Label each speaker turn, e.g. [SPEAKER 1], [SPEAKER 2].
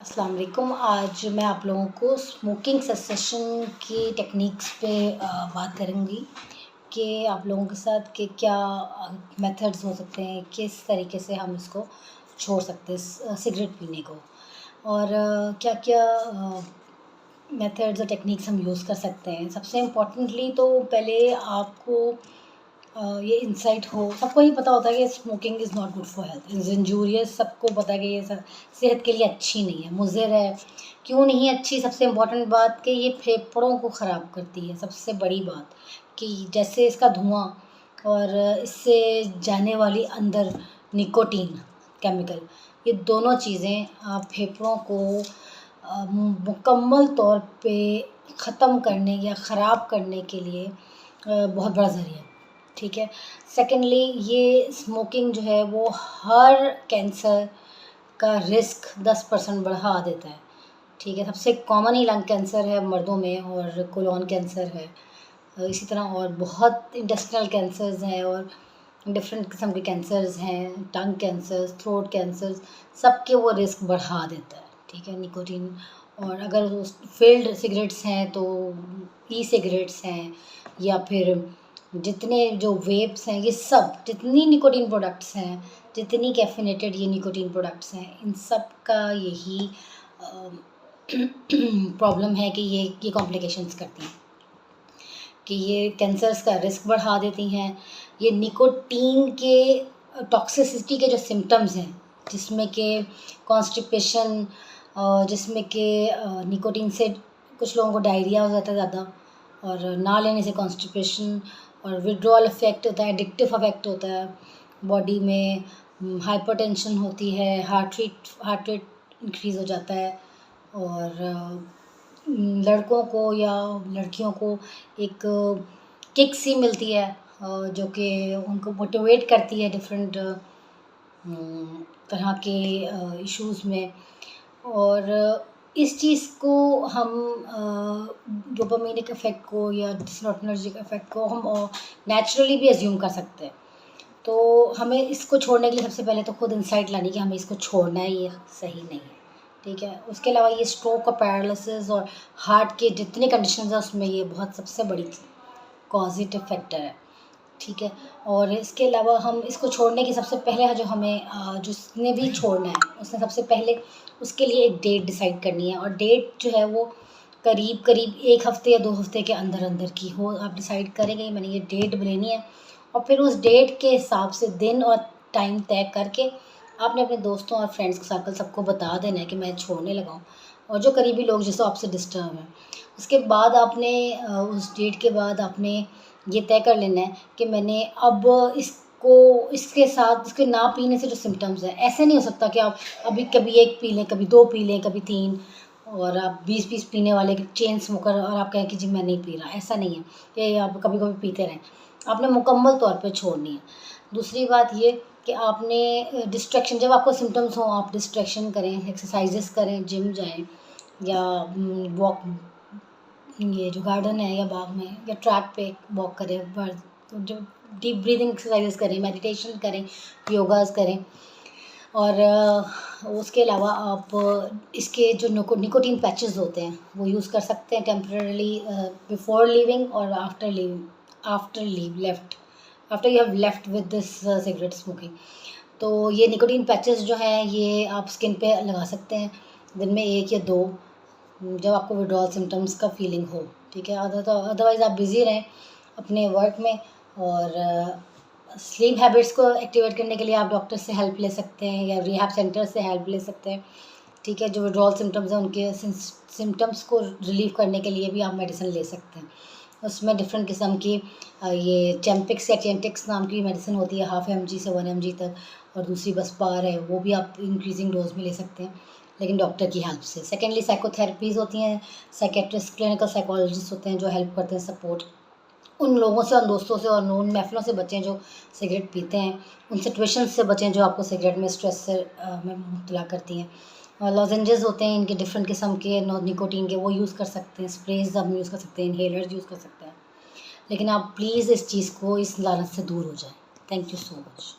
[SPEAKER 1] अस्सलाम वालेकुम। आज मैं आप लोगों को स्मोकिंग सेसेशन की टेक्निक्स पे बात करूँगी कि आप लोगों के साथ कि क्या मेथड्स हो सकते हैं, किस तरीके से हम इसको छोड़ सकते हैं सिगरेट पीने को, और क्या क्या मेथड्स और टेक्निक्स हम यूज़ कर सकते हैं। सबसे इम्पोर्टेंटली तो पहले आपको ये इंसाइट हो, सबको ही पता होता है कि smoking is not good for health, is injurious. सबको पता है कि ये सेहत के लिए अच्छी नहीं है, मुज़िर है। क्यों नहीं अच्छी? सबसे इम्पोर्टेंट बात कि ये फेफड़ों को ख़राब करती है। सबसे बड़ी बात कि जैसे इसका धुआं और इससे जाने वाली अंदर निकोटीन केमिकल, ये दोनों चीज़ें फेफड़ों को मुकम्मल तौर पे ख़त्म करने या ख़राब करने के लिए बहुत बड़ा ज़रिया है। ठीक है। सेकेंडली, ये स्मोकिंग जो है वो हर कैंसर का रिस्क 10% बढ़ा देता है। ठीक है। सबसे कॉमन ही लंग कैंसर है मर्दों में, और कोलोन कैंसर है, इसी तरह और बहुत इंटेस्टिनल कैंसर्स हैं और डिफरेंट किस्म के कैंसर्स हैं, टंग कैंसर्स, थ्रोट कैंसर्स, सबके वो रिस्क बढ़ा देता है। ठीक है, निकोटीन। और अगर फील्ड सिगरेट्स हैं तो ई सिगरेट्स हैं, या फिर जितने जो वेप्स हैं, ये सब जितनी निकोटीन प्रोडक्ट्स हैं, जितनी कैफिनेटेड ये निकोटीन प्रोडक्ट्स हैं, इन सब का यही प्रॉब्लम है कि ये कॉम्प्लिकेशंस करती हैं, कि ये कैंसर्स का रिस्क बढ़ा देती हैं। ये निकोटीन के टॉक्सिसिटी के जो सिम्टम्स हैं, जिसमें कि कॉन्स्टिपेशन, जिसमें कि निकोटीन से कुछ लोगों को डायरिया हो जाता है ज़्यादा, और ना लेने से कॉन्स्टिपेशन, और विड्रॉल इफ़ेक्ट होता है, एडिक्टिव इफ़ेक्ट होता है बॉडी में, हाइपरटेंशन होती है, हार्ट रेट इंक्रीज़ हो जाता है, और लड़कों को या लड़कियों को एक किक सी मिलती है जो कि उनको मोटिवेट करती है डिफरेंट तरह के इश्यूज़ में। और इस चीज़ को हम डोपामिनिक इफ़ेक्ट को या डिसऑर्टर्जिक इफ़ेक्ट को हम नेचुरली भी अज्यूम कर सकते हैं। तो हमें इसको छोड़ने के लिए सबसे पहले तो खुद इंसाइट लानी कि हमें इसको छोड़ना है, ये सही नहीं है। ठीक है। उसके अलावा ये स्ट्रोक और पैरालिसिस और हार्ट के जितने कंडीशंस हैं उसमें ये बहुत सबसे बड़ी कॉजेटिव फैक्टर है। ठीक है। और इसके अलावा हम इसको छोड़ने की सबसे पहले जो हमें जिसने भी छोड़ना है उसने सबसे पहले उसके लिए एक डेट डिसाइड करनी है, और डेट जो है वो करीब करीब 1 हफ़्ते या 2 हफ़्ते के अंदर अंदर की हो। आप डिसाइड करेंगे मैंने ये डेट लेनी है, और फिर उस डेट के हिसाब से दिन और टाइम तय करके आपने अपने दोस्तों और फ्रेंड्स सर्कल सबको बता देना है कि मैं छोड़ने लगा हूँ, और जो करीबी लोग जिससे आपसे डिस्टर्ब हैं। उसके बाद आपने उस डेट के बाद आपने ये तय कर लेना है कि मैंने अब इसके साथ इसके ना पीने से जो सिम्टम्स हैं, ऐसे नहीं हो सकता कि आप अभी कभी 1 पी लें, कभी 2 पी लें, कभी 3, और आप 20-20 पीने वाले चेन स्मोकर, और आप कहें कि जी मैं नहीं पी रहा। ऐसा नहीं है कि आप कभी कभी पीते रहें, आपने मुकम्मल तौर पे छोड़नी है। दूसरी बात ये कि आपने डिस्ट्रैक्शन, जब आपको सिम्टम्स हों आप डिस्ट्रैक्शन करें, एक्सरसाइजेस करें, जिम जाएं, या वॉक, ये जो गार्डन है या बाग में या ट्रैक पे वॉक करें, जो डीप ब्रीदिंग एक्सरसाइजेस करें, मेडिटेशन करें, योगास करें। और उसके अलावा आप इसके जो निकोटीन पैचेस होते हैं वो यूज़ कर सकते हैं टेम्परेली, बिफोर लीविंग और after you have left with this cigarette smoking. तो ये निकोटीन पैचेस जो हैं ये आप स्किन पे लगा सकते हैं दिन में 1 या 2, जब आपको विड्रॉल सिम्टम्स का फीलिंग हो। ठीक है। अदरवाइज़ आप बिज़ी रहें अपने वर्क में, और स्लीप हैबिट्स को एक्टिवेट करने के लिए आप डॉक्टर से हेल्प ले सकते हैं या रिहैब सेंटर से हेल्प ले सकते हैं। ठीक है। जो विड्रॉल सिम्टम्स हैं उनके सिम्टम्स को रिलीव करने के लिए भी आप मेडिसिन ले सकते हैं। उसमें डिफरेंट किस्म की ये चैम्पिक्स या चेंटिक्स नाम की मेडिसिन होती है, 1/2 mg से 1 mg तक, और दूसरी बसपार है, वो भी आप इंक्रीजिंग डोज में ले सकते हैं, लेकिन डॉक्टर की हेल्प से। सेकेंडली, साइकोथेरेपीज़ होती हैं, साइकेट्रिस्ट, क्लिनिकल साइकोलॉजिस्ट होते हैं जो हेल्प करते हैं, सपोर्ट। उन लोगों से, उन दोस्तों से और उन महफ़िलों से बचें जो सिगरेट पीते हैं, उन सिचुएशंस से बचें जो आपको सिगरेट में स्ट्रेस से में मुब्तला करती हैं। और लॉजेंजेस होते हैं इनके डिफरेंट किस्म के, निकोटीन के, वो यूज़ कर सकते हैं, स्प्रेज हम यूज़ कर सकते हैं, इनहेलर्स यूज़ कर सकते हैं। लेकिन आप प्लीज़ इस चीज़ को, इस लानत से दूर हो जाएं। Thank you so much.